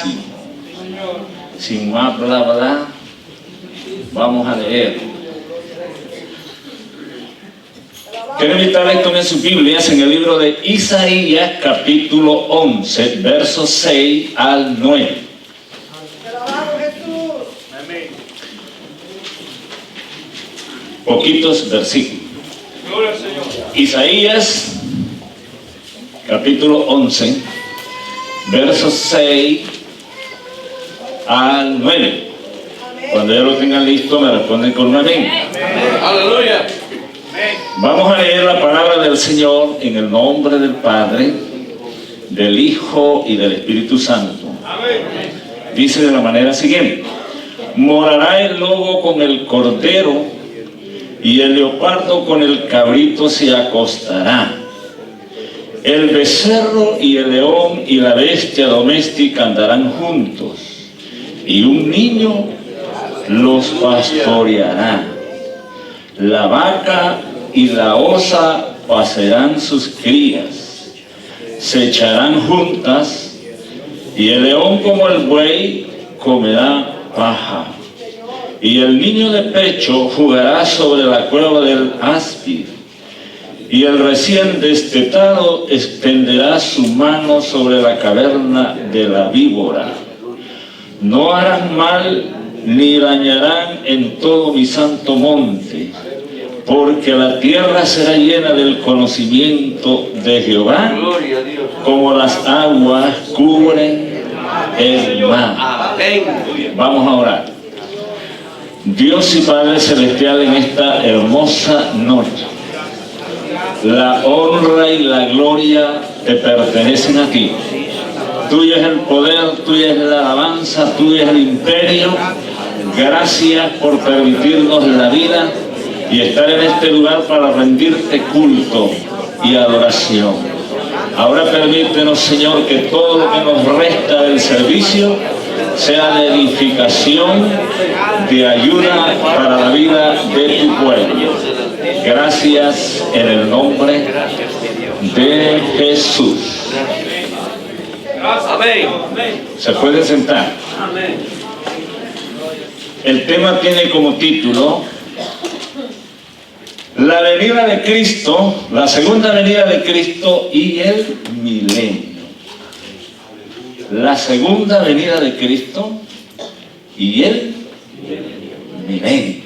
clarísimo. Sin más bla bla, vamos a leer. Quiero invitarles con sus Biblias en el libro de Isaías, capítulo 11, versos 6 al 9. Poquitos versículos. Isaías, capítulo 11, versos 6 al 9. Cuando ya lo tengan listo, me responden con un amén. Aleluya. Vamos a leer la palabra del Señor en el nombre del Padre, del Hijo y del Espíritu Santo. Dice de la manera siguiente: morará el lobo con el cordero, y el leopardo con el cabrito se acostará. El becerro y el león y la bestia doméstica andarán juntos, y un niño los pastoreará. La vaca y la osa pacerán sus crías, se echarán juntas, y el león como el buey comerá paja, y el niño de pecho jugará sobre la cueva del áspid, y el recién destetado extenderá su mano sobre la caverna de la víbora. No harán mal ni dañarán en todo mi santo monte, porque la tierra será llena del conocimiento de Jehová, como las aguas cubren el mar. Vamos a orar. Dios y Padre Celestial, en esta hermosa noche, la honra y la gloria te pertenecen a ti. Tuyo es el poder, tuya es la alabanza, tuyo es el imperio. Gracias por permitirnos la vida y estar en este lugar para rendirte culto y adoración. Ahora permítenos, Señor, que todo lo que nos resta del servicio sea de edificación, de ayuda para la vida de tu pueblo. Gracias en el nombre de Jesús. Amén. Se puede sentar. El tema tiene como título la venida de Cristo, la segunda venida de Cristo y el milenio. La segunda venida de Cristo y el milenio.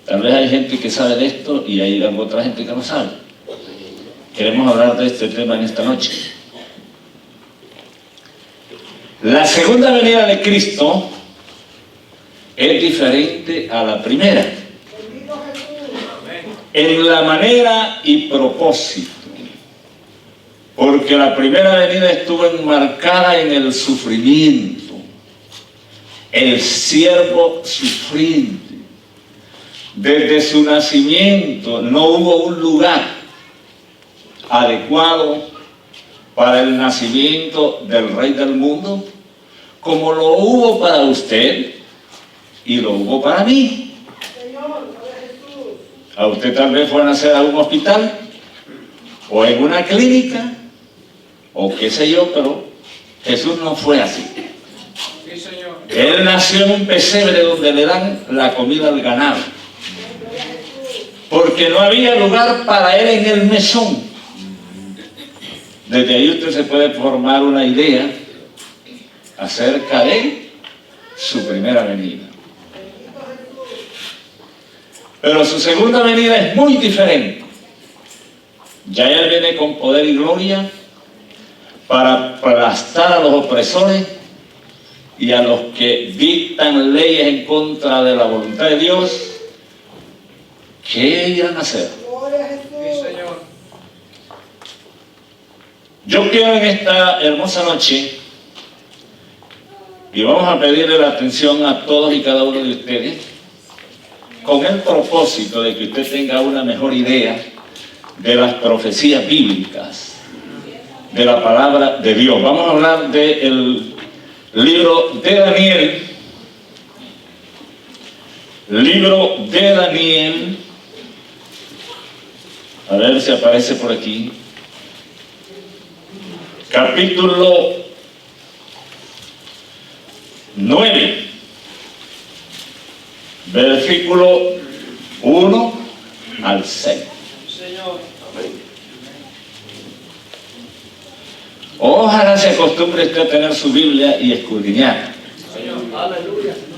Tal vez hay gente que sabe de esto y hay otra gente que no sabe. Queremos hablar de este tema en esta noche. La segunda venida de Cristo es diferente a la primera en la manera y propósito, porque la primera venida estuvo enmarcada en el sufrimiento, el siervo sufriente. Desde su nacimiento no hubo un lugar adecuado para el nacimiento del Rey del mundo, como lo hubo para usted y lo hubo para mí. A usted tal vez fue a nacer a un hospital o en una clínica o qué sé yo, pero Jesús no fue así. Él nació en un pesebre donde le dan la comida al ganado, porque no había lugar para él en el mesón. Desde ahí usted se puede formar una idea acerca de su primera venida. Pero su segunda venida es muy diferente. Ya Él viene con poder y gloria para aplastar a los opresores y a los que dictan leyes en contra de la voluntad de Dios. ¿Qué irán a hacer? Yo quiero en esta hermosa noche, y vamos a pedirle la atención a todos y cada uno de ustedes, con el propósito de que usted tenga una mejor idea de las profecías bíblicas, de la palabra de Dios. Vamos a hablar del libro de Daniel. Libro de Daniel. A ver si aparece por aquí. Capítulo 9, versículo 1 al 6. Ojalá se acostumbre usted a tener su Biblia y escudriñar.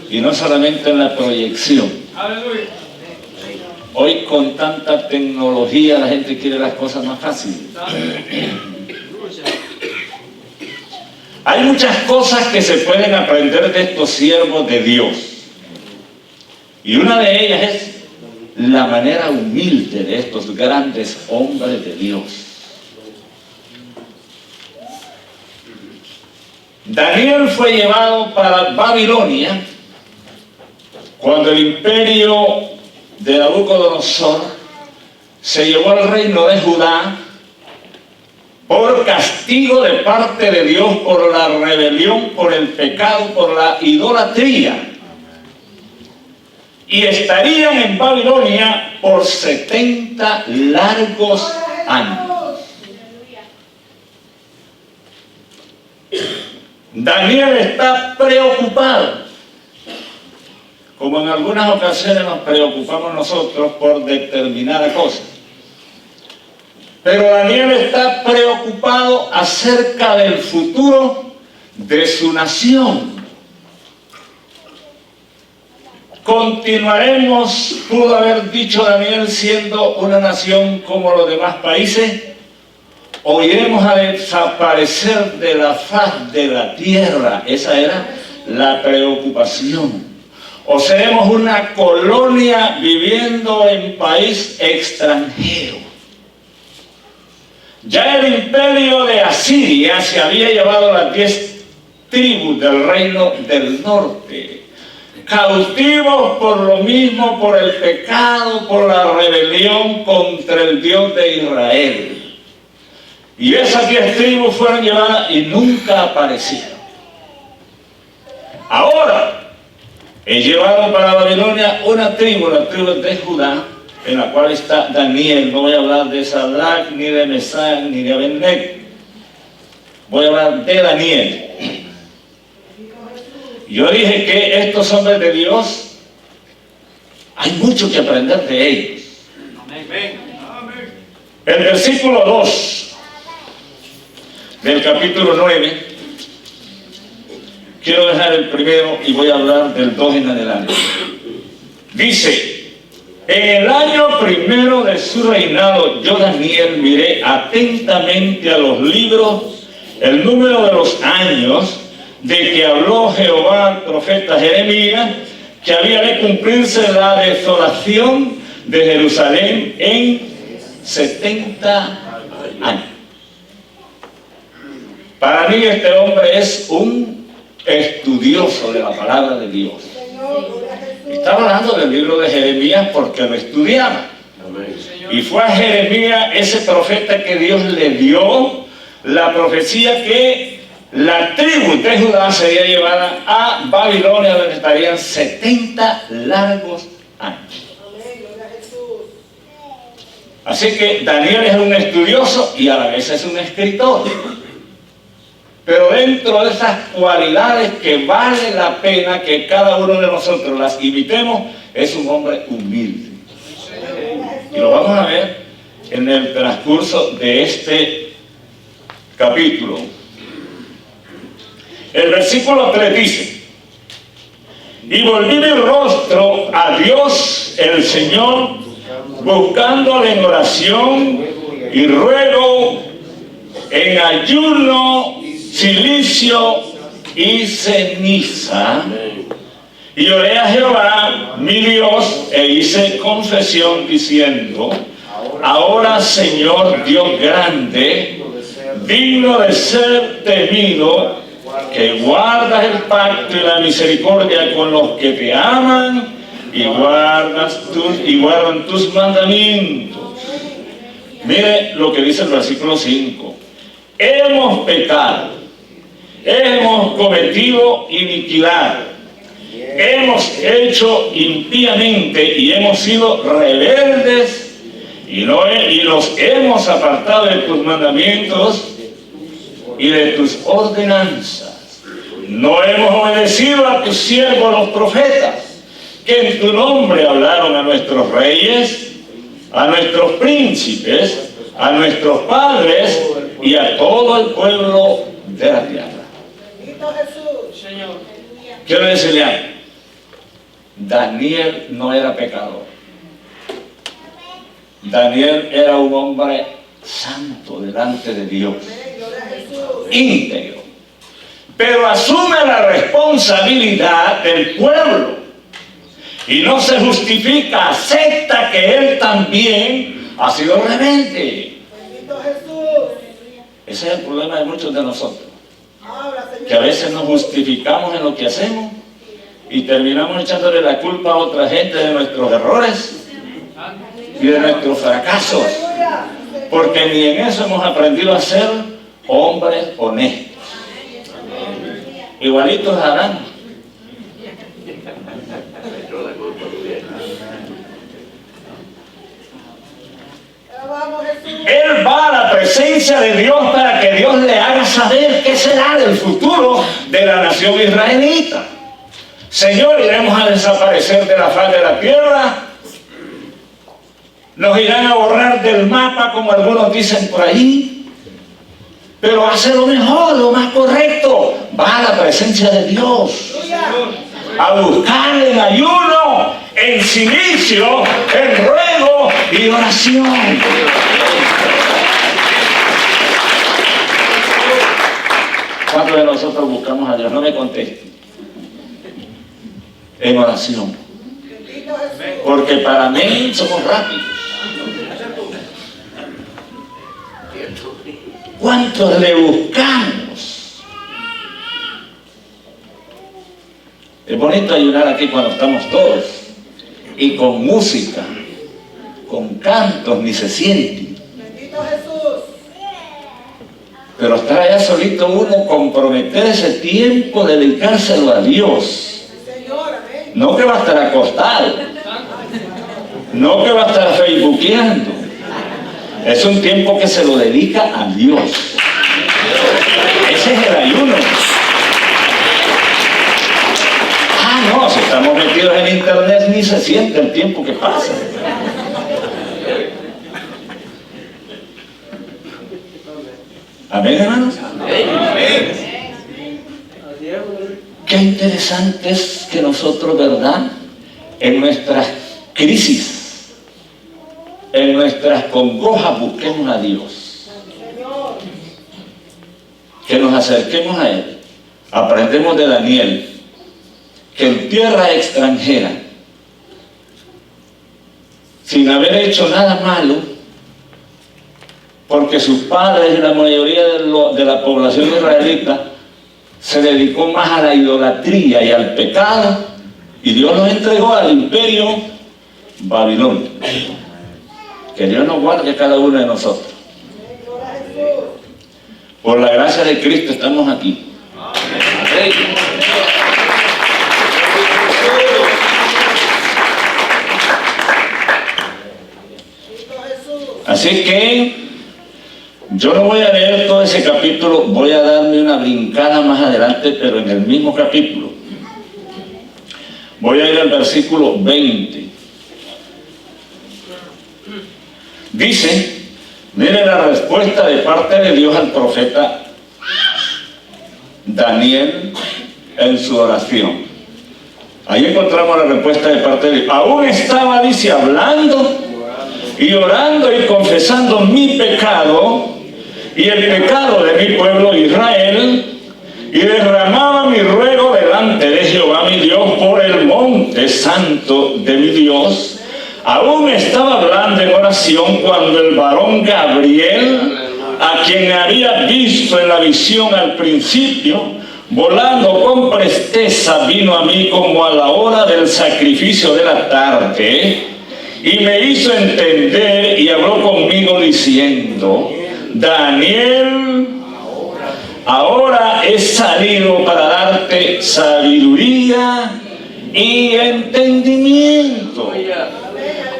Y no solamente en la proyección. Hoy con tanta tecnología la gente quiere las cosas más fáciles. Hay muchas cosas que se pueden aprender de estos siervos de Dios. Y una de ellas es la manera humilde de estos grandes hombres de Dios. Daniel fue llevado para Babilonia cuando el imperio de Nabucodonosor se llevó al reino de Judá por castigo de parte de Dios por la rebelión, por el pecado, por la idolatría. Y estarían en Babilonia por 70 largos años. Daniel está preocupado, como en algunas ocasiones nos preocupamos nosotros por determinada cosa. Pero Daniel está preocupado acerca del futuro de su nación. Continuaremos, pudo haber dicho Daniel, siendo una nación como los demás países, o iremos a desaparecer de la faz de la tierra. Esa era la preocupación. O seremos una colonia viviendo en país extranjero. Ya el imperio de Asiria se había llevado las 10 tribus del reino del norte, cautivos por lo mismo, por el pecado, por la rebelión contra el Dios de Israel. Y esas 10 tribus fueron llevadas y nunca aparecieron. Ahora, he llevado para Babilonia una tribu, la tribu de Judá, en la cual está Daniel. No voy a hablar de Sadrach, ni de Mesach, ni de Abednego. Voy a hablar de Daniel. Yo dije que estos hombres de Dios, hay mucho que aprender de ellos. El versículo 2 del capítulo 9, quiero dejar el primero y voy a hablar del 2 en adelante. Dice: en el año primero de su reinado, yo Daniel miré atentamente a los libros el número de los años de que habló Jehová al profeta Jeremías, que había de cumplirse la desolación de Jerusalén en 70 años. Para mí este hombre es un estudioso de la palabra de Dios. Estaba hablando del libro de Jeremías porque lo estudiaba. Y fue a Jeremías, ese profeta, que Dios le dio la profecía que la tribu de Judá sería llevada a Babilonia, donde estarían 70 largos años. Así que Daniel es un estudioso y a la vez es un escritor. Pero dentro de esas cualidades que vale la pena que cada uno de nosotros las imitemos, es un hombre humilde. Y lo vamos a ver en el transcurso de este capítulo. El versículo 3 dice: y volví mi rostro a Dios el Señor, buscándole en oración y ruego, en ayuno, silicio y ceniza. Y oré a Jehová mi Dios e hice confesión diciendo: ahora, Señor Dios grande, digno de ser temido, que guardas el pacto y la misericordia con los que te aman y guardan tus mandamientos. Mire lo que dice el versículo 5: hemos pecado, hemos cometido iniquidad, hemos hecho impíamente y hemos sido rebeldes y nos hemos apartado de tus mandamientos y de tus ordenanzas. no hemos obedecido a tus siervos los profetas, que en tu nombre hablaron a nuestros reyes, a nuestros príncipes, a nuestros padres y a todo el pueblo de la tierra. Quiero decirle algo. Daniel no era pecador. Daniel era un hombre santo delante de Dios, íntegro, pero asume la responsabilidad del pueblo y no se justifica, acepta que él también ha sido rebelde. Ese es el problema de muchos de nosotros, que a veces nos justificamos en lo que hacemos y terminamos echándole la culpa a otra gente de nuestros errores y de nuestros fracasos, porque ni en eso hemos aprendido a ser hombres honestos. Igualitos a Adán. Él va a la presencia de Dios para que Dios le haga saber qué será del futuro de la nación israelita. Señor, iremos a desaparecer de la faz de la tierra. Nos irán a borrar del mapa, como algunos dicen por ahí. Pero hace lo mejor, lo más correcto. Va a la presencia de Dios, a buscar en ayuno, en silicio, en ruego y oración. ¿Cuántos de nosotros buscamos a Dios? No me contesten. En oración. Porque para mí somos rápidos. ¿Cuántos le buscamos? Es bonito ayunar aquí cuando estamos todos y con música, con cantos, ni se siente. Pero estar allá solito uno, comprometer ese tiempo, dedicárselo a Dios. No que va a estar acostado, no que va a estar facebookeando. Es un tiempo que se lo dedica a Dios. Ese es el ayuno. No, si estamos metidos en internet ni se siente el tiempo que pasa. Amén, hermanos. Amén. Qué interesante es que nosotros, ¿verdad?, en nuestras crisis, en nuestras congojas, busquemos a Dios. Que nos acerquemos a Él. Aprendemos de Daniel que en tierra extranjera, sin haber hecho nada malo, porque sus padres y la mayoría de la población israelita se dedicó más a la idolatría y al pecado, y Dios los entregó al imperio babilonio. Que Dios nos guarde cada uno de nosotros. Por la gracia de Cristo estamos aquí. Así que yo no voy a leer todo ese capítulo, voy a darme una brincada más adelante, pero en el mismo capítulo. Voy a ir al versículo 20. Dice, mire la respuesta de parte de Dios al profeta Daniel en su oración. Ahí encontramos la respuesta de parte de Dios. Aún estaba, dice, hablando y orando y confesando mi pecado y el pecado de mi pueblo Israel, y derramaba mi ruego delante de Jehová mi Dios por el monte santo de mi Dios. Aún estaba hablando en oración cuando el varón Gabriel, a quien había visto en la visión al principio, volando con presteza, vino a mí como a la hora del sacrificio de la tarde, y me hizo entender y habló conmigo diciendo: Daniel, ahora he salido para darte sabiduría y entendimiento.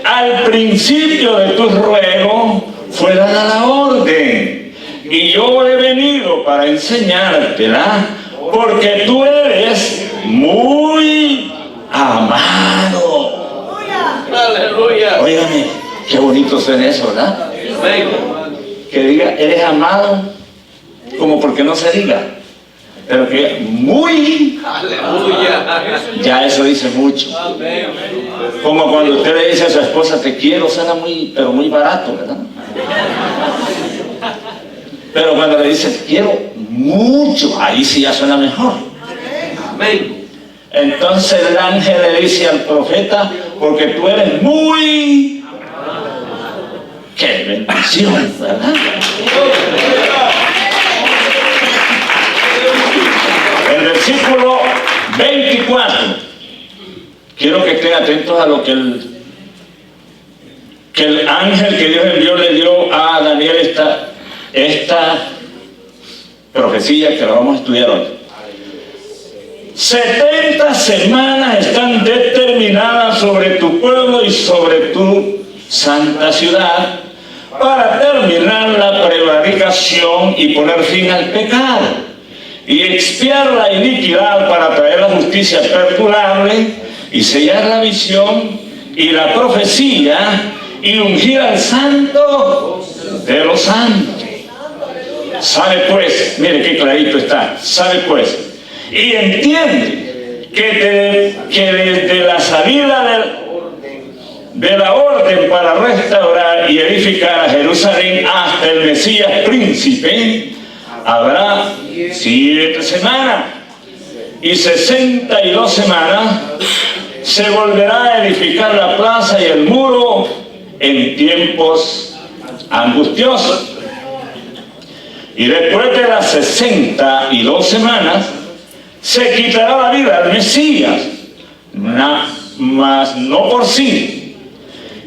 Al principio de tu ruego fue dada la orden, y yo he venido para enseñártela porque tú eres muy amado. Aleluya. Óigame, qué bonito suena eso, ¿verdad? Que diga, eres amado, como porque no se diga, pero que muy, Aleluya. ya eso dice mucho. Como cuando usted le dice a su esposa, te quiero, suena muy, pero muy barato, ¿verdad? Pero cuando le dice, te quiero mucho, ahí sí ya suena mejor. Amén. Entonces el ángel le dice al profeta, porque tú eres muy... ¡Qué bendición!, ¿verdad? El versículo 24. Quiero que estén atentos a lo que el ángel que Dios envió le dio a Daniel esta profecía que la vamos a estudiar hoy. 70 semanas están determinadas sobre tu pueblo y sobre tu santa ciudad para terminar la prevaricación y poner fin al pecado y expiar la iniquidad para traer la justicia perdurable y sellar la visión y la profecía y ungir al santo de los santos. Sabe pues, mire qué clarito está, sabe pues, y entiende que desde la salida de la orden para restaurar y edificar a Jerusalén hasta el Mesías príncipe, habrá 7 semanas, y 62 semanas se volverá a edificar la plaza y el muro en tiempos angustiosos. Y después de las 62 semanas se quitará la vida al Mesías, mas no por sí.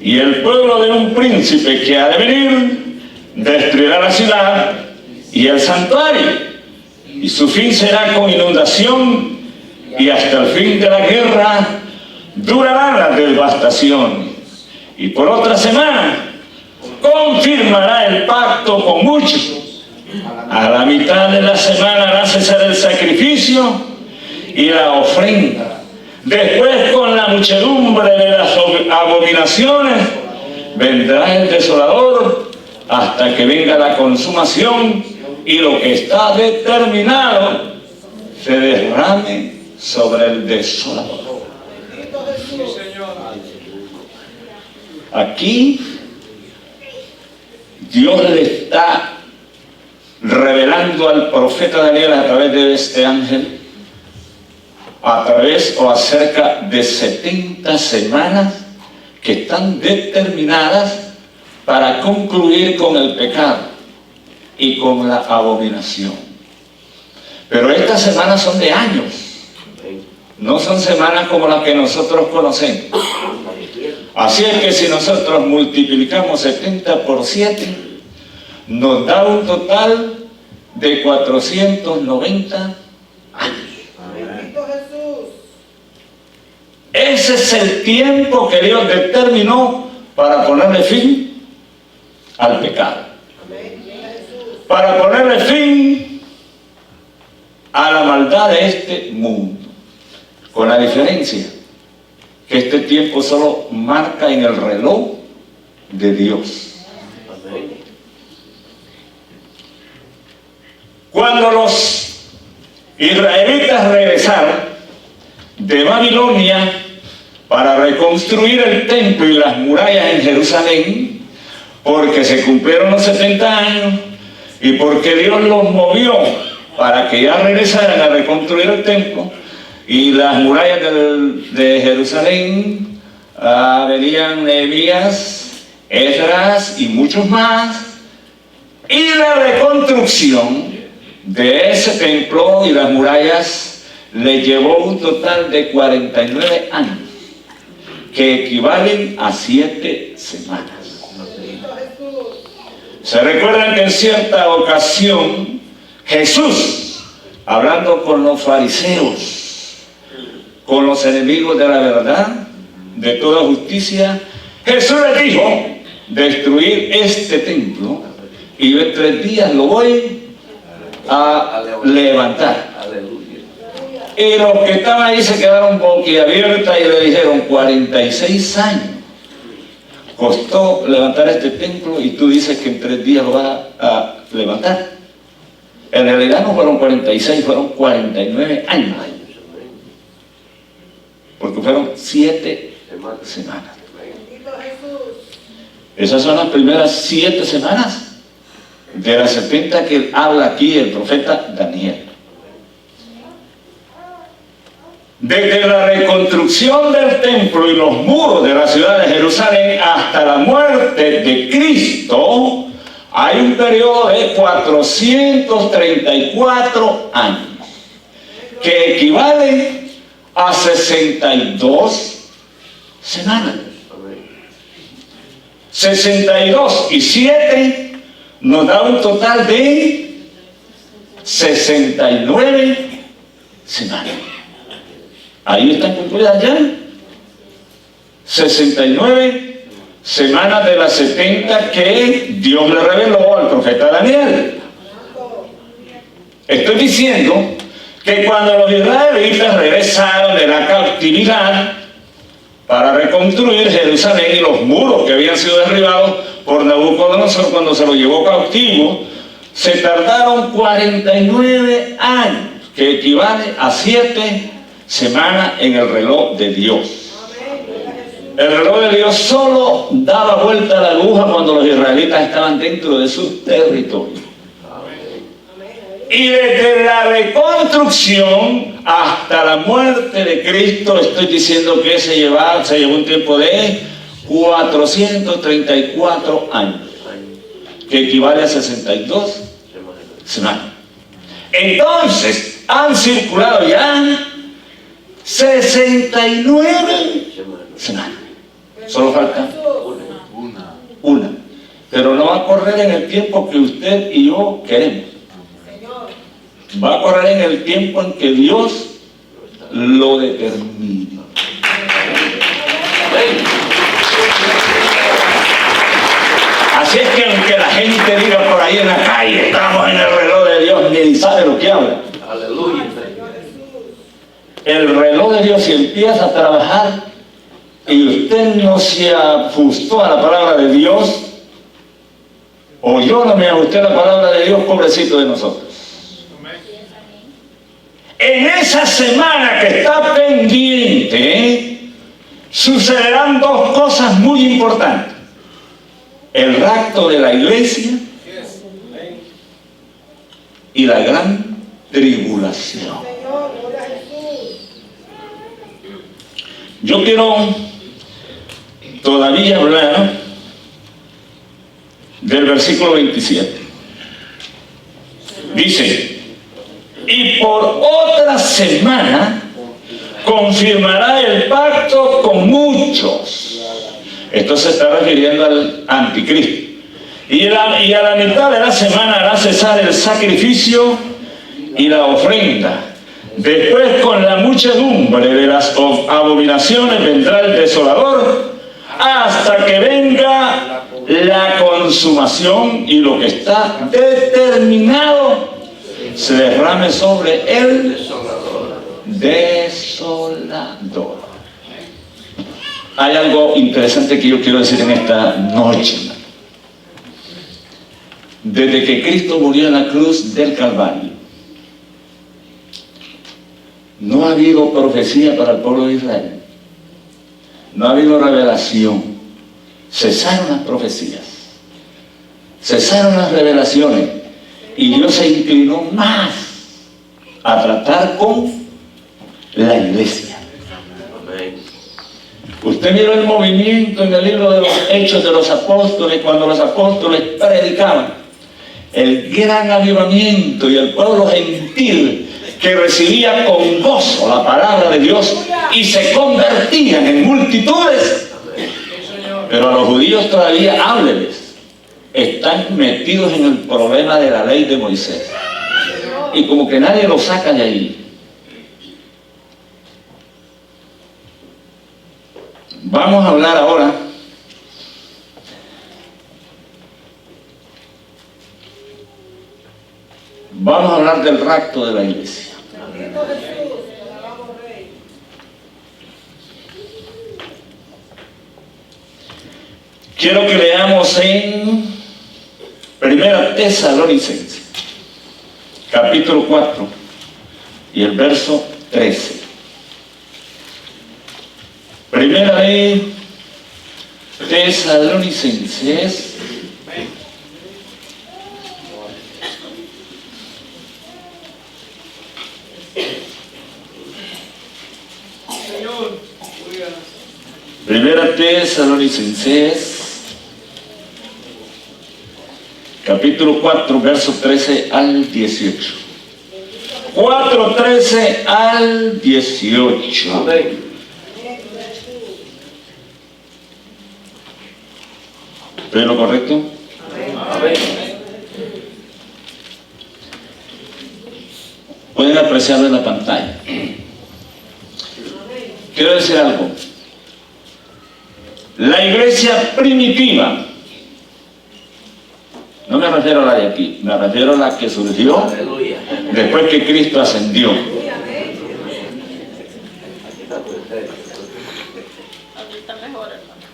Y el pueblo de un príncipe que ha de venir destruirá la ciudad y el santuario, y su fin será con inundación, y hasta el fin de la guerra durará la devastación. Y por otra semana confirmará el pacto con muchos. A la mitad de la semana hará cesar el sacrificio y la ofrenda. Después, con la muchedumbre de las abominaciones, vendrá el desolador hasta que venga la consumación y lo que está determinado se derrame sobre el desolador. Aquí Dios le está revelando al profeta Daniel a través de este ángel, a través o acerca de 70 semanas que están determinadas para concluir con el pecado y con la abominación. Pero estas semanas son de años, no son semanas como las que nosotros conocemos. Así es que si nosotros multiplicamos 70 por 7, nos da un total de 490 años. Ese es el tiempo que Dios determinó para ponerle fin al pecado, para ponerle fin a la maldad de este mundo, con la diferencia que este tiempo solo marca en el reloj de Dios. Cuando los israelitas regresaron de Babilonia para reconstruir el templo y las murallas en Jerusalén, porque se cumplieron los 70 años y porque Dios los movió para que ya regresaran a reconstruir el templo y las murallas de Jerusalén, venían Nehemías, Esdras y muchos más, y la reconstrucción de ese templo y las murallas le llevó un total de 49 años, que equivalen a 7 semanas. Se recuerdan que en cierta ocasión Jesús, hablando con los fariseos, con los enemigos de la verdad, de toda justicia, Jesús les dijo: destruir este templo y yo en 3 días lo voy a levantar. Y los que estaban ahí se quedaron boquiabiertas y le dijeron, 46 años costó levantar este templo y tú dices que en 3 días lo vas a levantar. En realidad no fueron 46, fueron 49 años. Porque fueron 7 semanas. Esas son las primeras 7 semanas de las 70 que habla aquí el profeta Daniel. Desde la reconstrucción del templo y los muros de la ciudad de Jerusalén hasta la muerte de Cristo, hay un periodo de 434 años, que equivale a 62 semanas. 62 y 7 nos da un total de 69 semanas. Ahí están concluidas ya 69 semanas de las 70 que Dios le reveló al profeta Daniel. Estoy diciendo que cuando los israelitas regresaron de la cautividad para reconstruir Jerusalén y los muros que habían sido derribados por Nabucodonosor cuando se lo llevó cautivo, se tardaron 49 años, que equivale a 7 semanas en el reloj de Dios. El reloj de Dios solo daba vuelta a la aguja cuando los israelitas estaban dentro de su territorio. Y desde la reconstrucción hasta la muerte de Cristo, estoy diciendo que se llevó un tiempo de 434 años, que equivale a 62 semanas. Entonces, han circulado ya 69 semanas. Solo falta una. Pero no va a correr en el tiempo que usted y yo queremos. Va a correr en el tiempo en que Dios lo determine. Así es que aunque la gente diga por ahí en la calle, estamos en el reloj de Dios, ni sabe lo que habla. Aleluya. El reloj de Dios, si empieza a trabajar y usted no se ajustó a la palabra de Dios, o yo no me ajusté a la palabra de Dios, pobrecito de nosotros. En esa semana que está pendiente, sucederán 2 cosas muy importantes: el rapto de la iglesia y la gran tribulación. Yo quiero todavía hablar del versículo 27. Dice: y por otra semana confirmará el pacto con muchos. Esto se está refiriendo al anticristo. Y a la mitad de la semana hará cesar el sacrificio y la ofrenda. Después, con la muchedumbre de las abominaciones, vendrá el desolador, hasta que venga la consumación y lo que está determinado se derrame sobre el desolador. Hay algo interesante que yo quiero decir en esta noche. Desde que Cristo murió en la cruz del Calvario, no ha habido profecía para el pueblo de Israel. No ha habido revelación. Cesaron las profecías. Cesaron las revelaciones. Y Dios se inclinó más a tratar con la iglesia. Usted miró el movimiento en el libro de los Hechos de los Apóstoles, cuando los apóstoles predicaban. El gran avivamiento y el pueblo gentil que recibía con gozo la palabra de Dios y se convertían en multitudes. Pero a los judíos todavía, hábleles, están metidos en el problema de la ley de Moisés. Y como que nadie los saca de ahí. Vamos a hablar ahora del rapto de la iglesia. Quiero que leamos en Primera Tesalonicenses, capítulo 4 y el verso 13. Primera de Tesalonicenses, Primera Tesalonicenses, capítulo 4, verso 13 al 18. 4, 13 al 18. Amén. ¿Estoy en lo correcto? Amén. Pueden apreciarlo en la pantalla. Quiero decir algo. La iglesia primitiva, no me refiero a la de aquí, me refiero a la que surgió Aleluya. después que Cristo ascendió.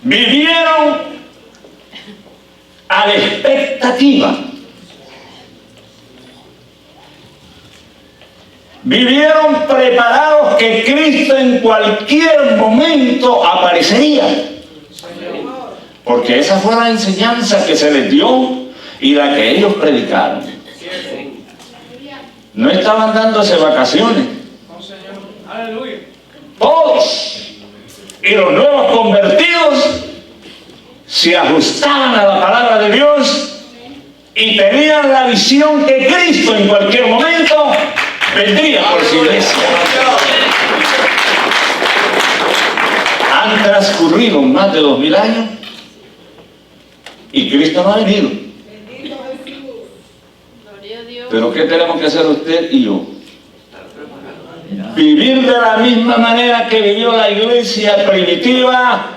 Vivieron a la expectativa. Vivieron preparados que Cristo en cualquier momento aparecería. Porque esa fue la enseñanza que se les dio y la que ellos predicaron. No estaban dándose vacaciones. Todos. Y los nuevos convertidos se ajustaban a la palabra de Dios y tenían la visión que Cristo en cualquier momento vendría por su iglesia. Han transcurrido más de 2000 años y Cristo no ha venido. Pero ¿qué tenemos que hacer usted y yo? Vivir de la misma manera que vivió la iglesia primitiva,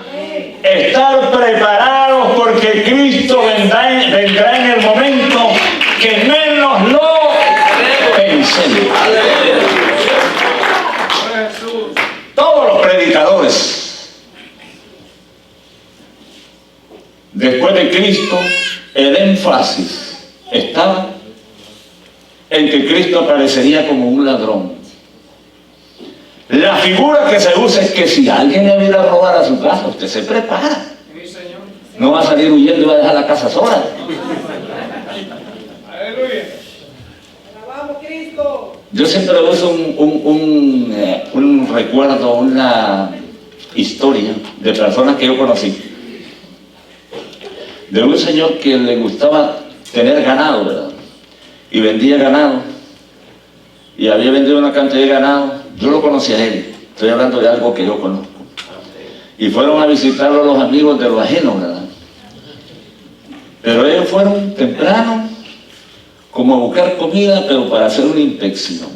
estar preparados porque Cristo vendrá en el momento que menos lo pensemos. Todos los predicadores después de Cristo, el énfasis estaba en que Cristo aparecería como un ladrón. La figura que se usa es que si alguien le viene a robar a su casa, usted se prepara. No va a salir huyendo y va a dejar la casa sola. Yo siempre uso un recuerdo, una historia de personas que yo conocí. De un señor que le gustaba tener ganado, ¿verdad? Y vendía ganado. Y había vendido una cantidad de ganado. Yo lo conocí a él. Estoy hablando de algo que yo conozco. Y fueron a visitarlo los amigos de los ajenos, ¿verdad? Pero ellos fueron temprano, como a buscar comida, pero para hacer una inspección.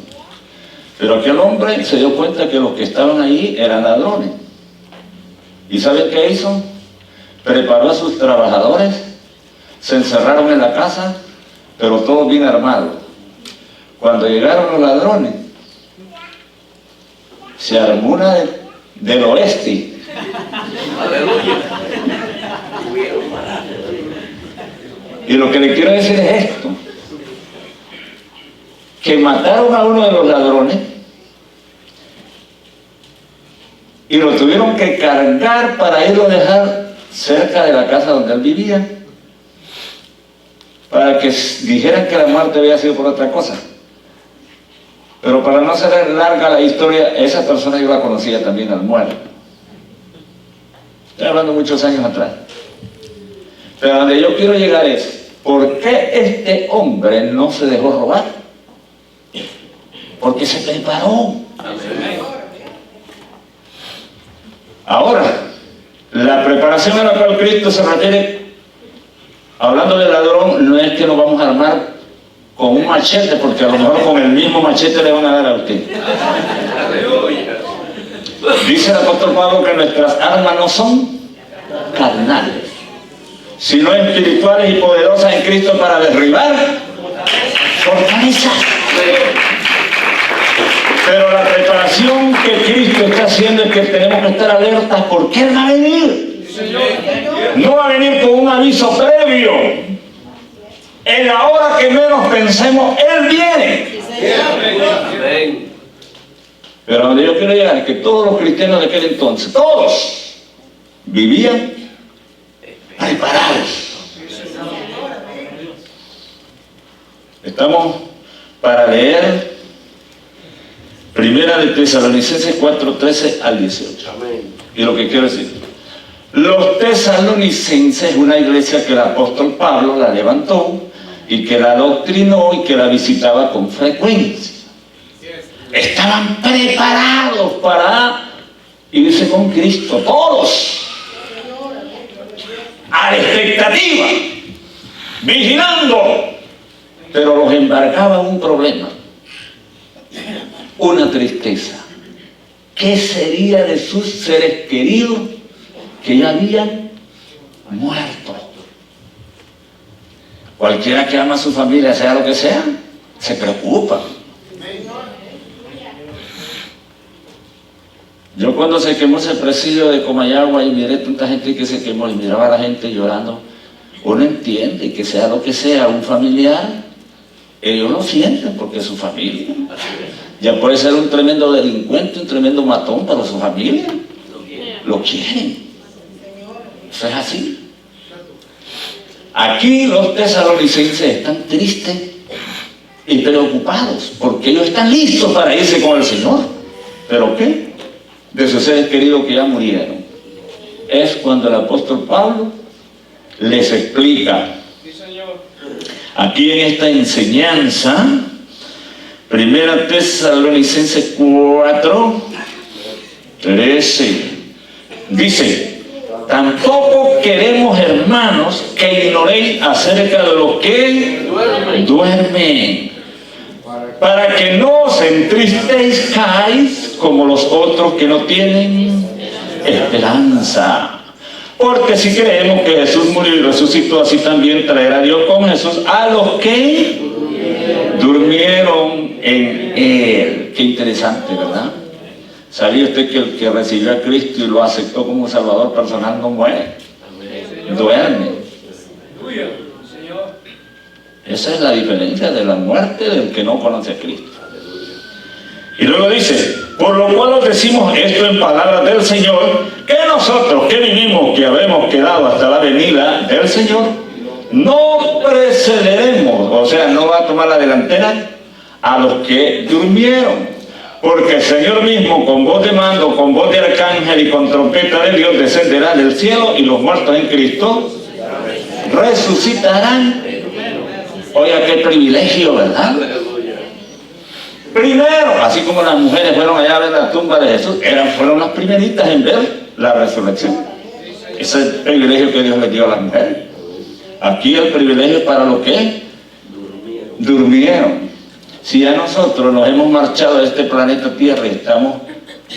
Pero aquel hombre se dio cuenta que los que estaban ahí eran ladrones. ¿Y sabe qué hizo? Preparó a sus trabajadores, se encerraron en la casa, pero todos bien armados. Cuando llegaron los ladrones, se armó una del oeste. Aleluya. Y lo que le quiero decir es esto, que mataron a uno de los ladrones y lo tuvieron que cargar para irlo a dejar cerca de la casa donde él vivía, para que dijeran que la muerte había sido por otra cosa. Pero para no hacer larga la historia, esa persona yo la conocía también al muerto. Estoy hablando muchos años atrás. Pero a donde yo quiero llegar es, ¿por qué este hombre no se dejó robar? Porque se preparó. Ahora, la preparación a la cual Cristo se refiere, hablando de ladrón, no es que nos vamos a armar con un machete, porque a lo mejor con el mismo machete le van a dar a usted. Dice el apóstol Pablo que nuestras armas no son carnales, sino espirituales y poderosas en Cristo para derribar fortalezas. Pero la preparación que Cristo está haciendo es que tenemos que estar alertas porque Él va a venir. No va a venir con un aviso previo. En la hora que menos pensemos, Él viene. Amén. Pero donde yo quiero llegar es que todos los cristianos de aquel entonces, todos, vivían preparados. Estamos para leer Primera de Tesalonicenses 4:13 al 18. Y lo que quiero decir, los tesalonicenses, una iglesia que el apóstol Pablo la levantó y que la doctrinó y que la visitaba con frecuencia. Estaban preparados para irse con Cristo, todos, a la expectativa, vigilando, pero los embarcaba un problema, una tristeza. ¿Qué sería de sus seres queridos que ya habían muerto? Cualquiera que ama a su familia, sea lo que sea, se preocupa. Yo cuando se quemó ese presidio de Comayagua y miré tanta gente que se quemó y miraba a la gente llorando, uno entiende que sea lo que sea un familiar, ellos lo sienten porque es su familia. Ya puede ser un tremendo delincuente, un tremendo matón, pero su familia lo quieren. Eso es así. Aquí los tesalonicenses están tristes y preocupados porque ellos están listos para irse con el Señor. ¿Pero qué? De sus seres queridos que ya murieron. Es cuando el apóstol Pablo les explica aquí en esta enseñanza, Primera Tesalonicenses 4:13, dice: tampoco queremos, hermanos, que ignoréis acerca de los que duermen, para que no os entristezcáis como los otros que no tienen esperanza. Porque si creemos que Jesús murió y resucitó, así también traerá Dios con Jesús a los que durmieron en Él. Qué interesante, ¿verdad? ¿Sabía usted que el que recibió a Cristo y lo aceptó como Salvador personal no muere? Duerme. Esa es la diferencia de la muerte del que no conoce a Cristo. Y luego dice: por lo cual os decimos esto en palabras del Señor, que nosotros que vivimos, que habremos quedado hasta la venida del Señor, no precederemos, o sea, no va a tomar la delantera a los que durmieron. Porque el Señor mismo, con voz de mando, con voz de arcángel y con trompeta de Dios, descenderá del cielo, y los muertos en Cristo resucitarán. Oiga, qué privilegio, ¿verdad? Primero, así como las mujeres fueron allá a ver la tumba de Jesús, fueron las primeritas en ver la resurrección. Ese es el privilegio que Dios le dio a las mujeres. Aquí el privilegio para los que durmieron. Si ya nosotros nos hemos marchado de este planeta Tierra y estamos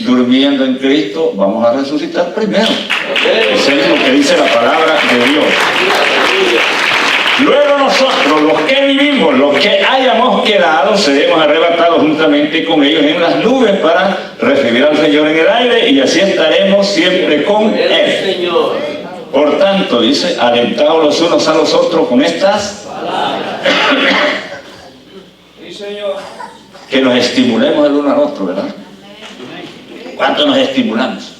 durmiendo en Cristo, vamos a resucitar primero. Eso es lo que dice la palabra de Dios. Luego nosotros, los que vivimos, los que hayamos quedado, seremos arrebatados juntamente con ellos en las nubes para recibir al Señor en el aire, y así estaremos siempre con Él. Por tanto, dice, alentados los unos a los otros con estas palabras. Que nos estimulemos el uno al otro, ¿verdad? ¿Cuánto nos estimulamos?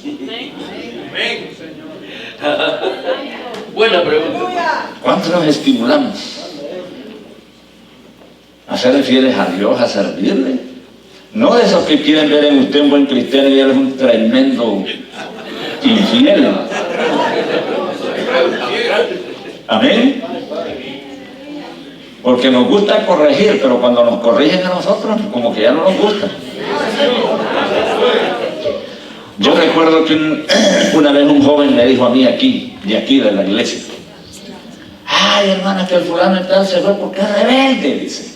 Buena pregunta. ¿Cuánto nos estimulamos a ser fieles a Dios, a servirle? No de esos que quieren ver en usted un buen cristiano y él es un tremendo infiel. Amén. Porque nos gusta corregir, pero cuando nos corrigen a nosotros, como que ya no nos gusta. Yo recuerdo que una vez un joven me dijo a mí de aquí de la iglesia: ay, hermana, que el fulano tal se fue porque es rebelde, dice.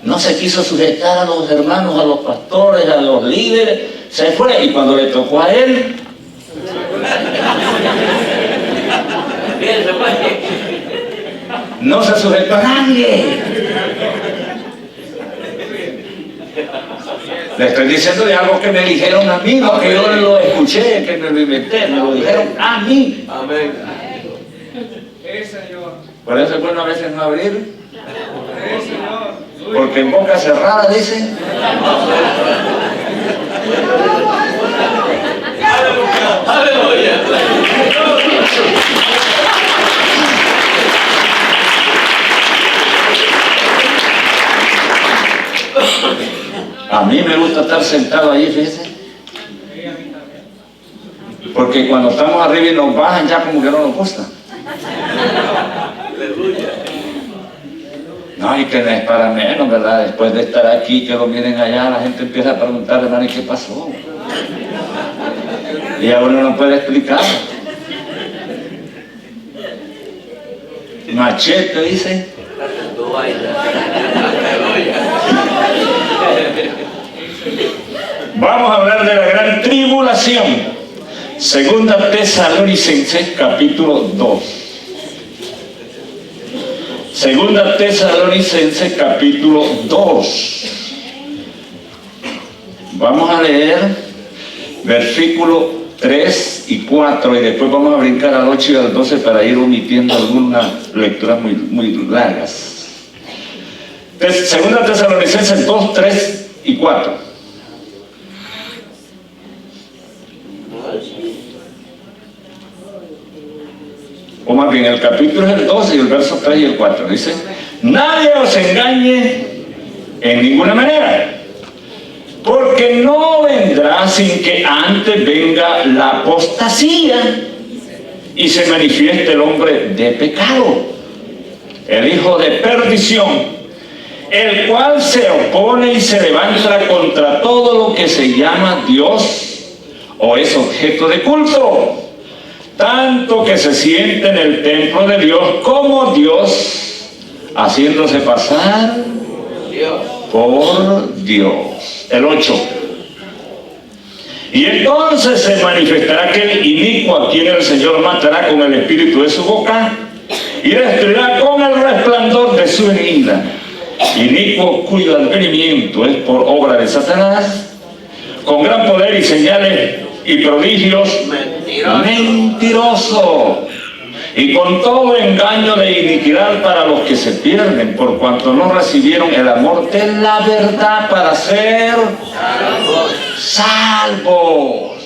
No se quiso sujetar a los hermanos, a los pastores, a los líderes, se fue, y cuando le tocó a él, no se sujetó a nadie. Le estoy diciendo de algo que me dijeron a mí, no que yo lo escuché, que me lo inventé, me lo dijeron a mí. Amén. Por eso es bueno a veces no abrir, porque en boca cerrada dicen. Aleluya. A mí me gusta estar sentado ahí, fíjese. Porque cuando estamos arriba y nos bajan ya como que no nos gusta. No, y que no es para menos, ¿verdad? Después de estar aquí, que lo miren allá, la gente empieza a preguntar, hermano, ¿y qué pasó? Y a uno no puede explicar. Machete, dice. Vamos a hablar de la gran tribulación. Segunda Tesalonicenses, capítulo 2. Segunda Tesalonicenses, capítulo 2. Vamos a leer versículos 3 y 4 y después vamos a brincar al 8 y al 12 para ir omitiendo algunas lecturas muy largas. Segunda Tesalonicenses 2, 3 y 4. O más bien, el capítulo es el 12 y el verso 3 y el 4. Dice: nadie os engañe en ninguna manera, porque no vendrá sin que antes venga la apostasía y se manifieste el hombre de pecado, el hijo de perdición, el cual se opone y se levanta contra todo lo que se llama Dios o es objeto de culto, tanto que se siente en el templo de Dios como Dios, haciéndose pasar por Dios. El 8. Y entonces se manifestará aquel inicuo a quien el Señor matará con el espíritu de su boca y destruirá con el resplandor de su venida. Inicuo cuyo advenimiento es por obra de Satanás, con gran poder y señales y prodigios, mentiroso, y con todo engaño de iniquidad para los que se pierden, por cuanto no recibieron el amor de la verdad para ser salvos.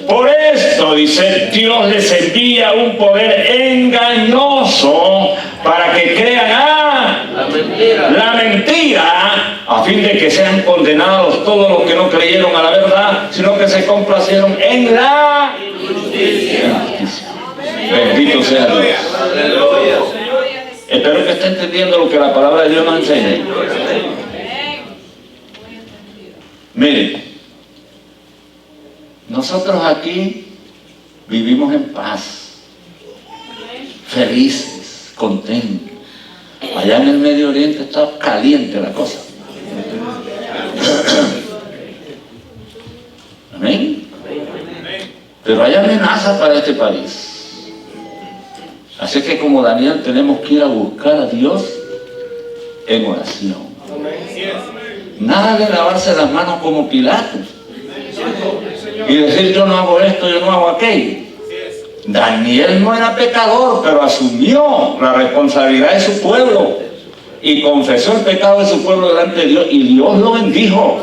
Por esto, dice, Dios les envía un poder engañoso para que crean la mentira, a fin de que sean condenados todos los que no creyeron a la verdad, sino que se complacieron en la injusticia. Bendito sea Dios. Espero que esté entendiendo lo que la palabra de Dios nos enseña. Mire, nosotros aquí vivimos en paz, felices, contentos. Allá en el Medio Oriente está caliente la cosa. Amén. Pero hay amenaza para este país. Así que como Daniel tenemos que ir a buscar a Dios en oración. Nada de lavarse las manos como Pilato y decir yo no hago esto, yo no hago aquello. Daniel no era pecador, pero asumió la responsabilidad de su pueblo y confesó el pecado de su pueblo delante de Dios, y Dios lo bendijo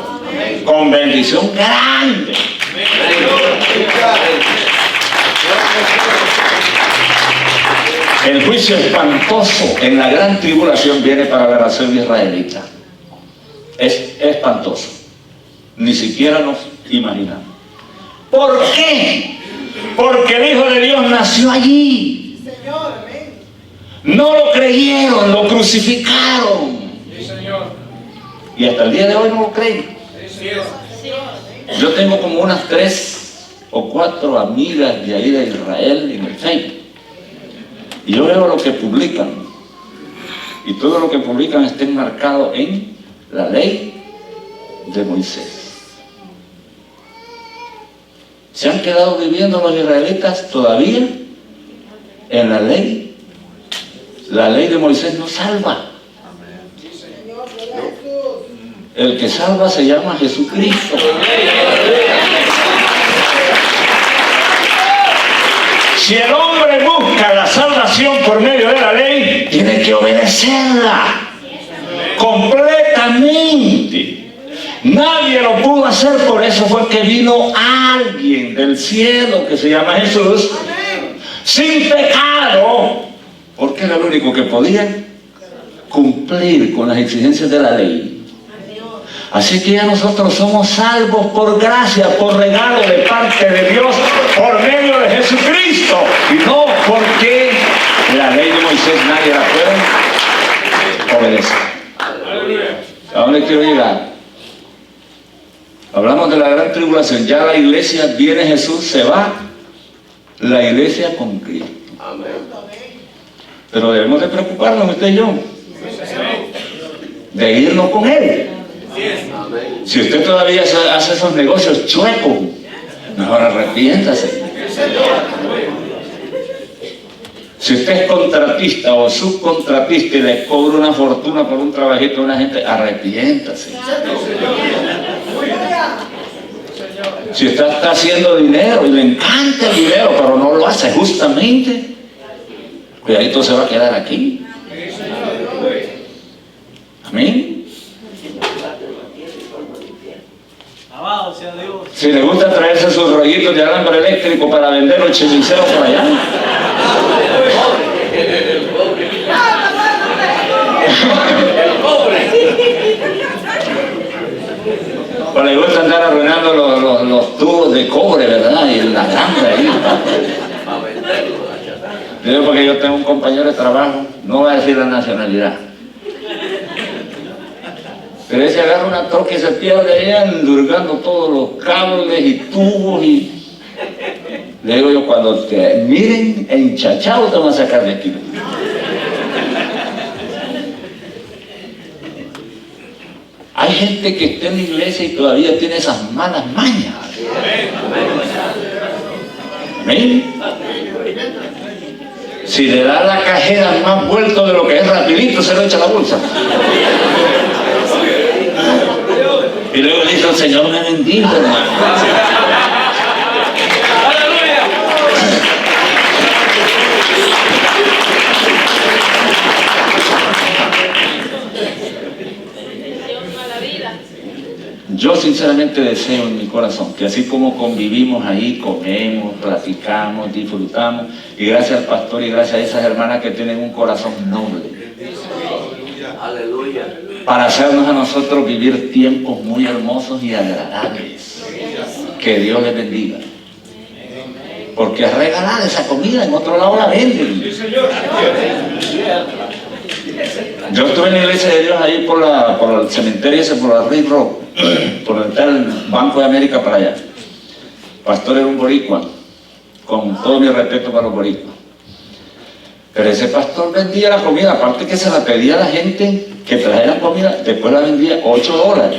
con bendición grande. El juicio espantoso en la gran tribulación viene para la nación israelita. Es espantoso. Ni siquiera nos imaginamos. ¿Por qué? Porque el Hijo de Dios nació allí. No lo creyeron, lo crucificaron. Y hasta el día de hoy no lo creen. Yo tengo como unas 3 o 4 amigas de ahí de Israel en el Facebook. Y yo veo lo que publican. Y todo lo que publican está enmarcado en la ley de Moisés. Se han quedado viviendo los israelitas todavía en la ley. La ley de Moisés no salva. El que salva se llama Jesucristo. Si el hombre busca la salvación por medio de la ley, tiene que obedecerla completamente. Nadie lo pudo hacer, por eso fue que vino alguien del cielo que se llama Jesús, sin pecado, porque era el único que podía cumplir con las exigencias de la ley. Así que ya nosotros somos salvos por gracia, por regalo de parte de Dios, por medio de Jesucristo, y no porque la ley de Moisés nadie la puede obedecer. ¿A dónde quiero llegar? Hablamos de la gran tribulación. Ya la iglesia, viene Jesús, se va la iglesia con Cristo. Pero debemos de preocuparnos usted y yo de irnos con Él. Si usted todavía hace esos negocios chuecos, mejor arrepiéntase. Si usted es contratista o subcontratista y le cobra una fortuna por un trabajito a una gente, arrepiéntase. Si usted está haciendo dinero y le encanta el dinero, pero no lo hace justamente, cuidadito, se va a quedar aquí. Amén. Si le gusta traerse sus rollitos de alambre eléctrico para vender los chimiceros por allá, o le gusta andar arruinando los tubos de cobre, ¿verdad? Y la alambre ahí. Digo, porque yo tengo un compañero de trabajo, no voy a decir la nacionalidad, pero ese agarra una troca y se pierde allá endurgando todos los cables y tubos, y le digo yo, cuando te miren enchachado te van a sacar de aquí. Hay gente que está en la iglesia y todavía tiene esas malas mañas. Amén. Si le da la cajera más vuelto de lo que es, rapidito se lo echa a la bolsa. Y luego dice, el Señor me bendiga, hermano. Yo sinceramente deseo en mi corazón que así como convivimos ahí, comemos, platicamos, disfrutamos, y gracias al pastor y gracias a esas hermanas que tienen un corazón noble, aleluya, para hacernos a nosotros vivir tiempos muy hermosos y agradables. Que Dios les bendiga. Porque es regalada esa comida, en otro lado la venden. Yo estuve en la iglesia de Dios ahí por el cementerio ese, por la Red Rock, por el tal Banco de América para allá. Pastor era un boricua, con todo mi respeto para los boricuas. Pero ese pastor vendía la comida, aparte que se la pedía a la gente que trajera comida, después la vendía $8.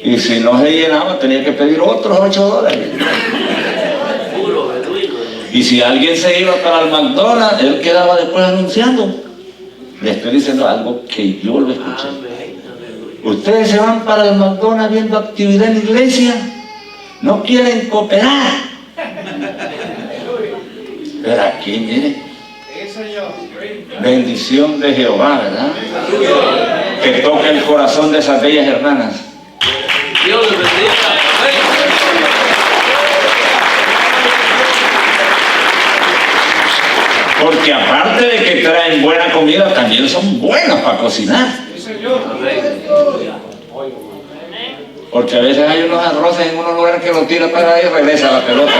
Y si no se llenaba, tenía que pedir otros $8. Y si alguien se iba para el McDonald's, él quedaba después anunciando. Le estoy diciendo algo que yo lo escuché. Ustedes se van para el McDonald's viendo actividad en la iglesia, no quieren cooperar. Pero aquí, miren, bendición de Jehová, ¿verdad? Que toque el corazón de esas bellas hermanas. Dios les bendiga. Porque aparte de que traen buena comida, también son buenas para cocinar. Porque a veces hay unos arroces en unos lugares que lo tiran para ahí y regresa la pelota.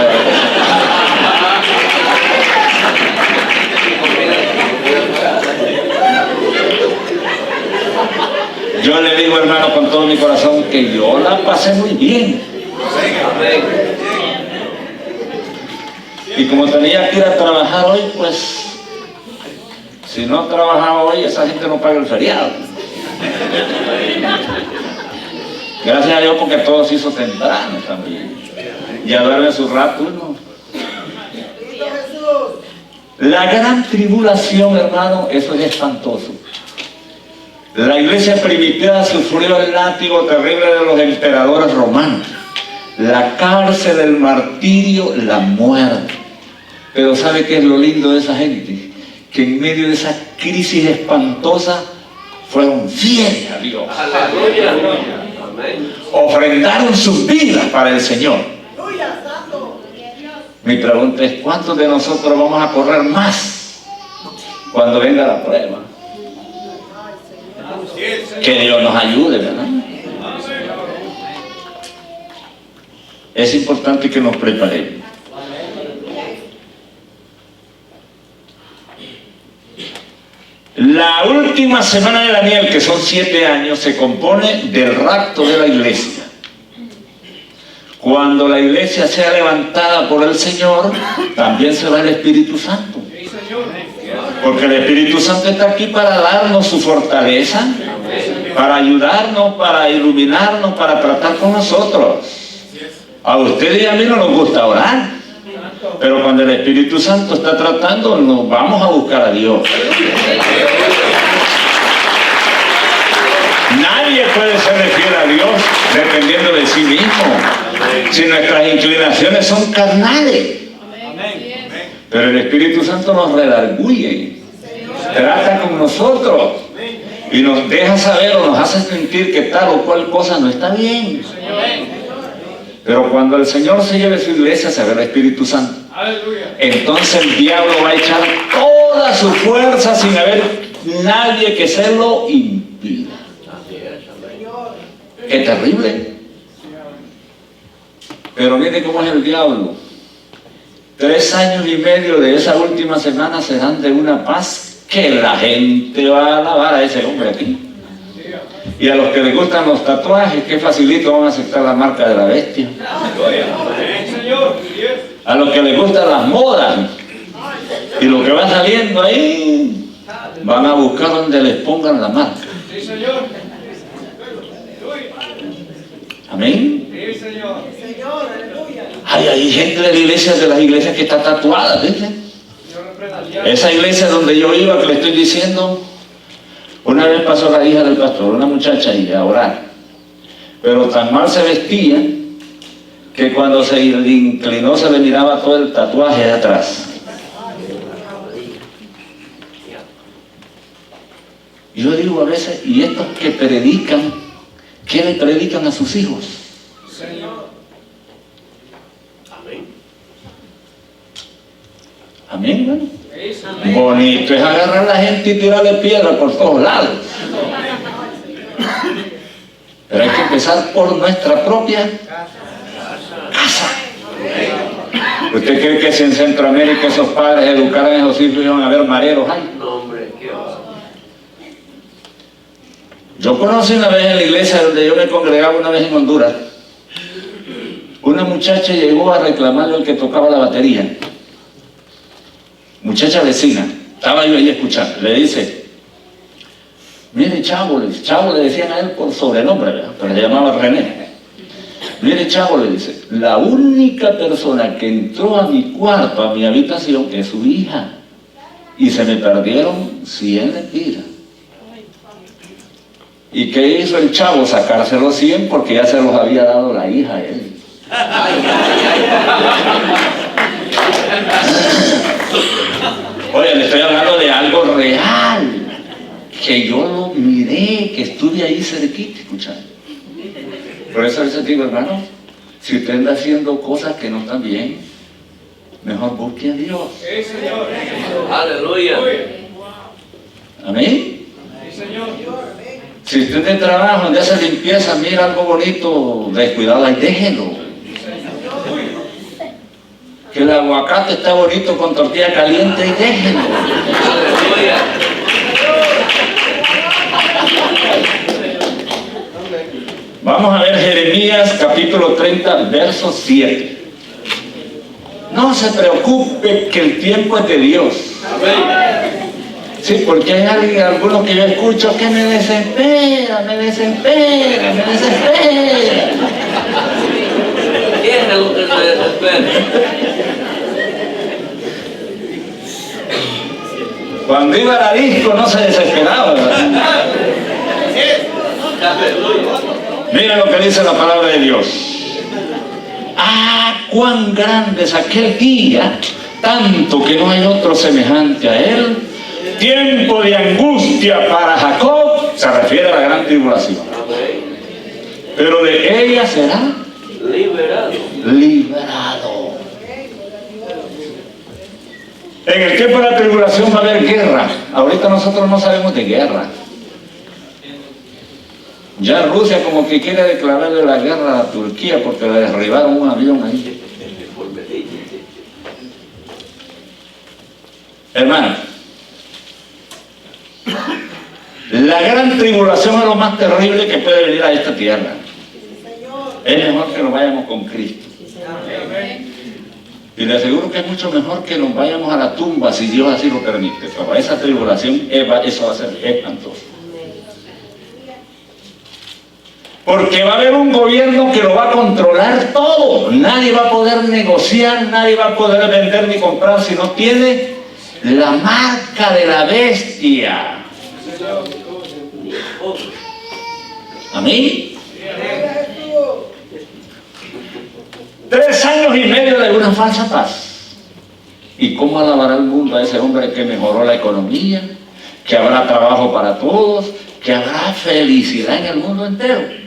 Yo le digo, hermano, con todo mi corazón, que yo la pasé muy bien. Y como tenía que ir a trabajar hoy, pues, si no trabajaba hoy, esa gente no paga el feriado. Gracias a Dios porque todo se hizo temprano también. Y a darle su rato, ¿no? La gran tribulación, hermano, eso es espantoso. La iglesia primitiva sufrió el látigo terrible de los emperadores romanos, la cárcel, el martirio, la muerte. Pero ¿sabe qué es lo lindo de esa gente? Que en medio de esa crisis espantosa fueron fieles a Dios. Aleluya. Ofrendaron sus vidas para el Señor. Mi pregunta es, ¿cuántos de nosotros vamos a correr más cuando venga la prueba? Que Dios nos ayude, ¿verdad? Es importante que nos preparemos. La última semana de Daniel, que son 7 años, se compone del rapto de la iglesia. Cuando la iglesia sea levantada por el Señor, también se va el Espíritu Santo. Porque el Espíritu Santo está aquí para darnos su fortaleza, para ayudarnos, para iluminarnos, para tratar con nosotros. A ustedes y a mí no nos gusta orar, pero cuando el Espíritu Santo está tratando, nos vamos a buscar a Dios. Nadie puede ser fiel a Dios dependiendo de sí mismo. Si nuestras inclinaciones son carnales. Pero el Espíritu Santo nos redarguye, trata con nosotros y nos deja saber o nos hace sentir que tal o cual cosa no está bien. Pero cuando el Señor se lleve su iglesia, se ve el Espíritu Santo. Entonces el diablo va a echar toda su fuerza sin haber nadie que se lo impida. ¡Qué terrible! Pero mire cómo es el diablo. 3 años y medio de esa última semana serán de una paz que la gente va a alabar a ese hombre aquí. Y a los que les gustan los tatuajes, qué facilito van a aceptar la marca de la bestia. A los que les gustan las modas y lo que va saliendo ahí, van a buscar donde les pongan la marca. Amén. Hay gente de la iglesia, de las iglesias que está tatuada, ¿viste? Esa iglesia donde yo iba, que le estoy diciendo, una vez pasó la hija del pastor, una muchacha ahí a orar, pero tan mal se vestía que cuando se inclinó se le miraba todo el tatuaje de atrás. Y yo digo a veces, ¿y estos que predican, qué le predican a sus hijos? Amén, ¿no? Bonito es agarrar a la gente y tirarle piedra por todos lados. Pero hay que empezar por nuestra propia casa. ¿Usted cree que si en Centroamérica esos padres educaran a esos hijos iban a haber mareros ahí? Yo conocí una vez en la iglesia donde yo me congregaba una vez en Honduras. Una muchacha llegó a reclamarle al que tocaba la batería. Muchacha vecina, estaba yo ahí escuchando, le dice, mire Chavo le decían a él por sobrenombre, ¿verdad? Pero le llamaba René. Mire Chavo, le dice, la única persona que entró a mi cuarto, a mi habitación, es su hija, y se me perdieron 100 lempiras. ¿Y qué hizo el Chavo? Sacarse los 100 porque ya se los había dado la hija a él. Oye, le estoy hablando de algo real, que yo lo miré, que estuve ahí cerquita escuchando. Por eso a veces digo, hermano, si usted anda haciendo cosas que no están bien, mejor busque a Dios. Sí, Señor. Aleluya. Amén. Sí, Señor. Si usted de trabajo, donde hace limpieza, mira algo bonito, descuidado, ahí déjelo. Que el aguacate está bonito con tortilla caliente y déjenlo. Vamos a ver Jeremías capítulo 30, verso 7. No se preocupe que el tiempo es de Dios. Sí, porque hay algunos que yo escucho que me desespera. ¿Quién es el que se desespera? Cuando iba a la disco no se desesperaba, ¿verdad? Mira lo que dice la palabra de Dios. Ah, cuán grande es aquel día, tanto que no hay otro semejante a él. Tiempo de angustia para Jacob, se refiere a la gran tribulación. Pero de ella será liberado. En el tiempo de la tribulación va a haber guerra. Ahorita nosotros no sabemos de guerra. Ya Rusia como que quiere declararle la guerra a Turquía porque le derribaron un avión ahí. Hermano, la gran tribulación es lo más terrible que puede venir a esta tierra. Es mejor que nos vayamos con Cristo. Y le aseguro que es mucho mejor que nos vayamos a la tumba si Dios así lo permite. Pero esa tribulación, eso va a ser espantoso. Porque va a haber un gobierno que lo va a controlar todo. Nadie va a poder negociar, nadie va a poder vender ni comprar si no tiene la marca de la bestia. Amén. 3 años y medio de una falsa paz. ¿Y cómo alabará el mundo a ese hombre que mejoró la economía? Que habrá trabajo para todos, que habrá felicidad en el mundo entero.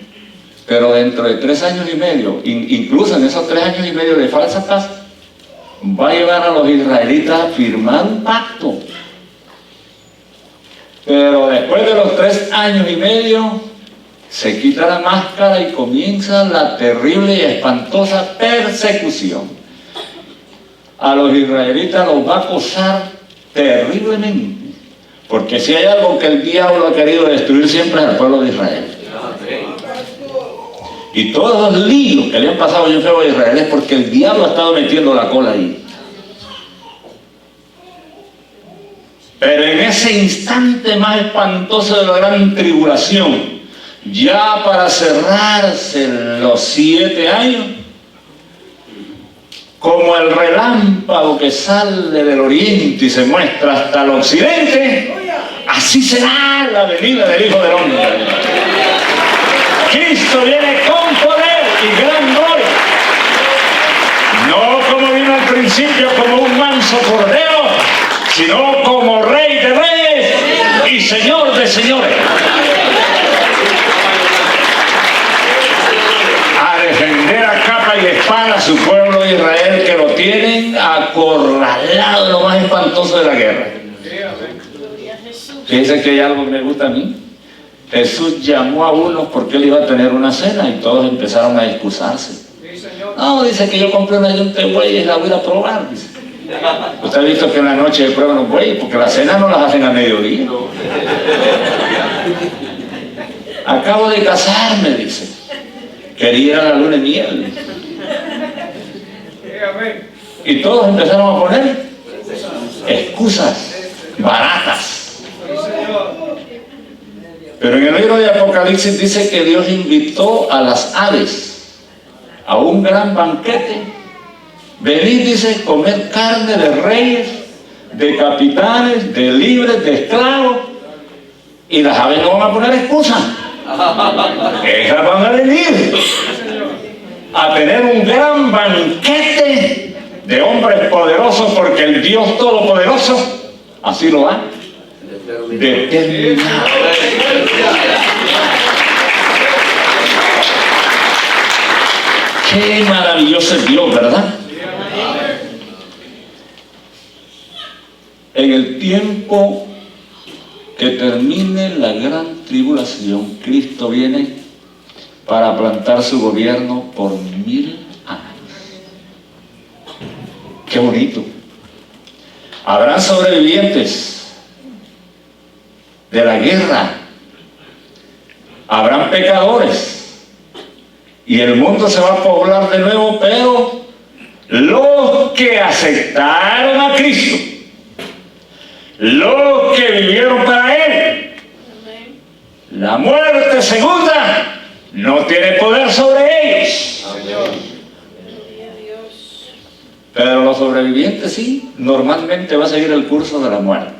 Pero dentro de 3 años y medio, incluso en esos 3 años y medio de falsa paz, va a llevar a los israelitas a firmar un pacto. Pero después de los 3 años y medio, se quita la máscara y comienza la terrible y espantosa persecución. A los israelitas los va a acosar terriblemente. Porque si hay algo que el diablo ha querido destruir siempre es al pueblo de Israel. Y todos los líos que le han pasado yo creo a Israel es porque el diablo ha estado metiendo la cola ahí. Pero en ese instante más espantoso de la gran tribulación, ya para cerrarse los 7 años, como el relámpago que sale del oriente y se muestra hasta el occidente, así será la venida del Hijo del Hombre. Cristo viene con poder y gran gloria. No como vino al principio como un manso cordero, sino como Rey de reyes y Señor de señores. A defender a capa y espada a su pueblo de Israel, que lo tienen acorralado, lo más espantoso de la guerra. Fíjense que hay algo que me gusta a mí. Jesús llamó a unos porque él iba a tener una cena y todos empezaron a excusarse. No, dice que yo compré una yunta de bueyes y la voy a probar, dice. Usted ha visto que en la noche prueban los bueyes porque las cenas no las hacen a mediodía. Acabo de casarme, dice. Quería ir a la luna de miel. Y todos empezaron a poner excusas baratas. Pero en el libro de Apocalipsis dice que Dios invitó a las aves a un gran banquete. Venid, dice, comer carne de reyes, de capitanes, de libres, de esclavos. Y las aves no van a poner excusa. Ellas van a venir a tener un gran banquete de hombres poderosos, porque el Dios Todopoderoso así lo ha determinado. Qué maravilloso es Dios, ¿verdad? En el tiempo que termine la gran tribulación, Cristo viene para plantar su gobierno por 1000 años. Qué bonito. Habrá sobrevivientes de la guerra, habrán pecadores y el mundo se va a poblar de nuevo, pero los que aceptaron a Cristo, los que vivieron para Él, la muerte segunda no tiene poder sobre ellos. Pero los sobrevivientes sí, normalmente va a seguir el curso de la muerte.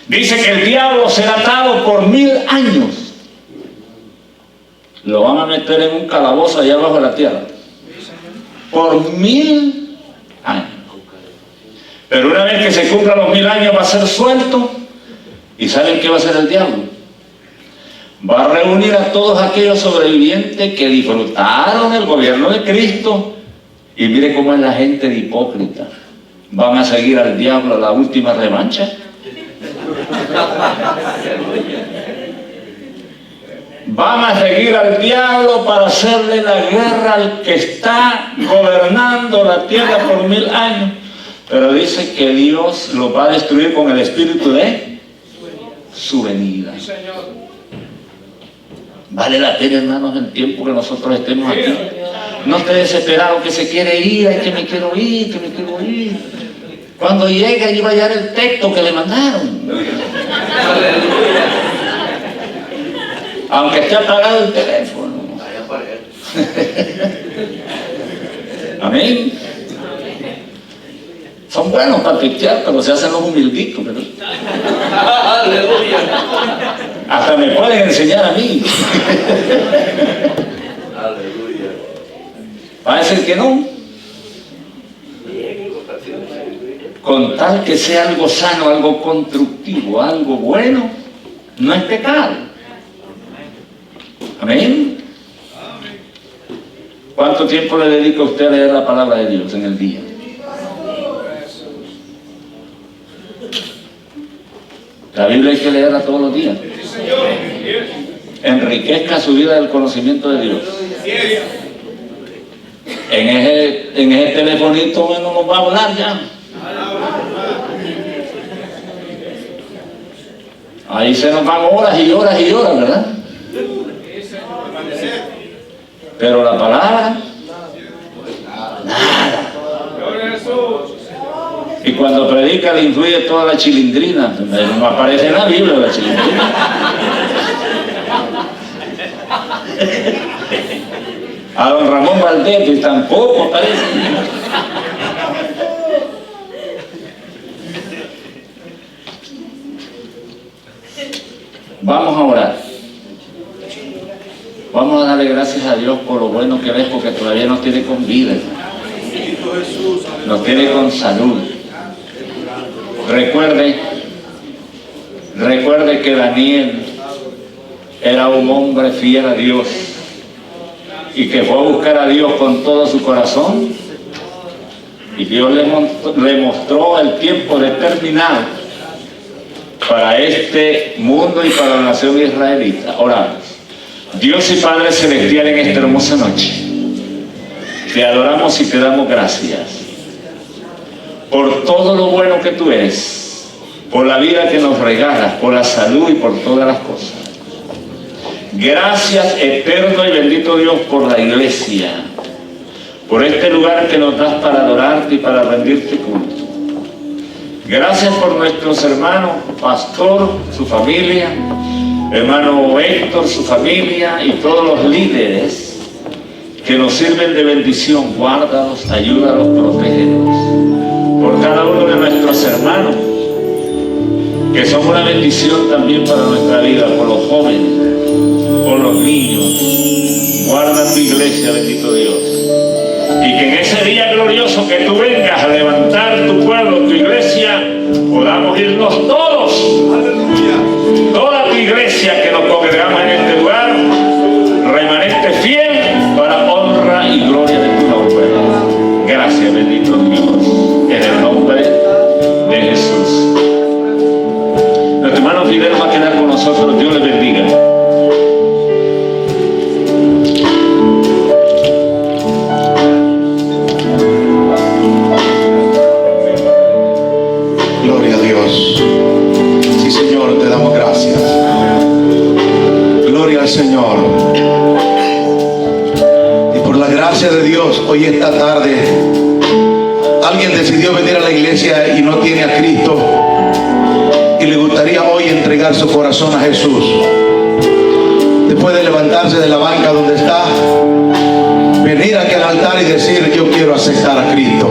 Dice que el diablo será atado por 1000 años. lo van a meter en un calabozo allá abajo de la tierra. Por 1000 años. Pero una vez que se cumplan los 1000 años va a ser suelto. ¿Y saben qué va a hacer el diablo? Va a reunir a todos aquellos sobrevivientes que disfrutaron el gobierno de Cristo. Y mire cómo es la gente de hipócrita. Van a seguir al diablo a la última revancha. Van a seguir al diablo para hacerle la guerra al que está gobernando la tierra por 1000 años. Pero dice que Dios los va a destruir con el espíritu de su venida. Vale la pena, hermanos, el tiempo que nosotros estemos aquí. No esté desesperado que se quiere ir, ay, que me quiero ir, que me quiero ir. Cuando llegue y va a hallar el texto que le mandaron. Aunque esté apagado el teléfono. Amén. Son buenos para pistear, pero se hacen los humilditos, ¿verdad? Aleluya. Hasta me pueden enseñar a mí. Aleluya. Va a decir que no. Con tal que sea algo sano, algo constructivo, algo bueno, no es pecado. Amén. ¿Cuánto tiempo le dedica a usted a leer la palabra de Dios en el día? La Biblia hay que leerla todos los días. Enriquezca su vida del conocimiento de Dios. En ese telefonito no nos va a hablar ya. Ahí se nos van horas y horas y horas, ¿verdad? Pero la palabra, nada. Y cuando predica le influye toda la chilindrina. No aparece en la Biblia la chilindrina. A don Ramón Valdés tampoco aparece. Vamos a orar. Vamos a darle gracias a Dios por lo bueno que es, porque todavía nos tiene con vida, nos tiene con salud. Recuerde que Daniel era un hombre fiel a Dios y que fue a buscar a Dios con todo su corazón, y Dios le mostró el tiempo determinado para este mundo y para la nación israelita. Oramos. Dios y Padre Celestial, en esta hermosa noche te adoramos y te damos gracias por todo lo bueno que tú eres, por la vida que nos regalas, por la salud y por todas las cosas. Gracias, eterno y bendito Dios, por la iglesia, por este lugar que nos das para adorarte y para rendirte culto. Gracias por nuestros hermanos, pastor, su familia, hermano Héctor, su familia y todos los líderes que nos sirven de bendición. Guárdalos, ayúdalos, protégelos. Por cada uno de nuestros hermanos, que son una bendición también para nuestra vida, por los jóvenes, por los niños. Guarda tu iglesia, bendito Dios. Y que en ese día glorioso que tú vengas a levantar tu pueblo, tu iglesia, podamos irnos todos. ¡Aleluya! Toda tu iglesia que nos congregamos en este lugar, remanente fiel para honra y gloria de tu nombre. Gracias, bendito Dios, en el nombre de Jesús. Nuestro hermano Fidel va a quedar con nosotros. Dios le bendiga. Gloria a Dios. Sí, Señor, te damos gracias. Gloria al Señor. Y por la gracia de Dios, hoy esta tarde alguien decidió venir a la iglesia y no tiene a Cristo, y le gustaría hoy entregar su corazón a Jesús. Después de levantarse de la banca donde está, venir aquí al altar y decir: yo quiero aceptar a Cristo.